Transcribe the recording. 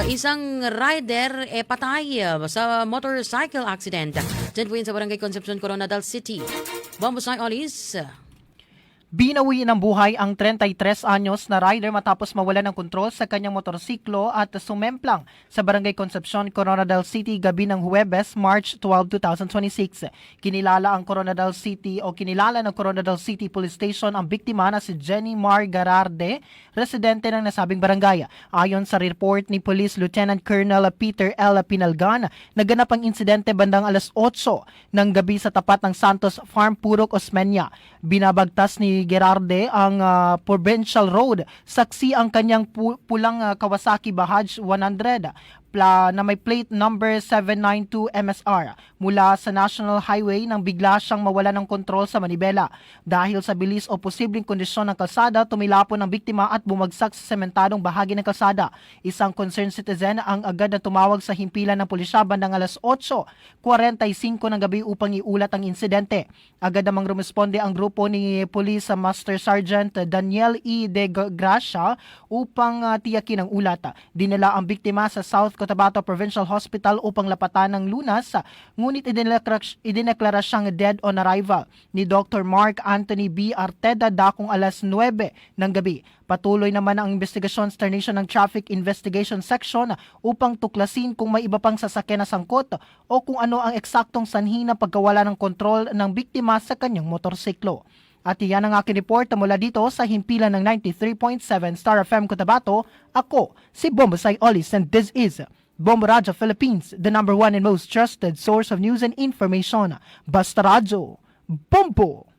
isang rider patay sa motorcycle accident. Diyan po yun sa Barangay Concepcion, Coronadal City. Bombosay Olis. Binawi ng buhay ang 33 anyos na rider matapos mawala ng kontrol sa kanyang motorsiklo at sumemplang sa Barangay Concepcion, Coronadal City gabi ng Huwebes, March 12, 2026. Kinilala ng Coronadal City Police Station ang biktima na si Jenny Mar Gararde, residente ng nasabing barangay. Ayon sa report ni Police Lieutenant Colonel Peter L. Pinalgan, naganap ang insidente bandang alas 8 ng gabi sa tapat ng Santos Farm, Purok, Osmeña. Binabagtas ni Gerarde ang Provincial Road. Saksi ang kanyang pulang Kawasaki Bahaj 100 na may plate number 792 MSR mula sa National Highway nang bigla siyang mawala ng kontrol sa manibela. Dahil sa bilis o posibleng kondisyon ng kalsada, tumilapon ang biktima at bumagsak sa sementadong bahagi ng kalsada. Isang concerned citizen ang agad na tumawag sa himpilan ng pulisya bandang alas 8:45 ng gabi upang iulat ang insidente. Agad namang rumesponde ang grupo ni Police Master Sergeant Daniel E. De Gracia upang tiyakin ang ulat. Dinala ang biktima sa South Cotabato Provincial Hospital upang lapatan ng lunas, ngunit idineklara siyang dead on arrival ni Dr. Mark Anthony B. Arteda dakong alas 9 ng gabi. Patuloy naman ang investigasyon sa Nation ng Traffic Investigation Section upang tuklasin kung may iba pang sasakyan na sangkot o kung ano ang eksaktong sanhi ng pagkawala ng kontrol ng biktima sa kanyang motorsiklo. At iyan ang aking report mula dito sa himpilan ng 93.7 Star FM Cotabato. Ako, si Bombosay Olis, and this is Bombo Radyo Philippines, the #1 and most trusted source of news and information. Basta Radyo, Bombo!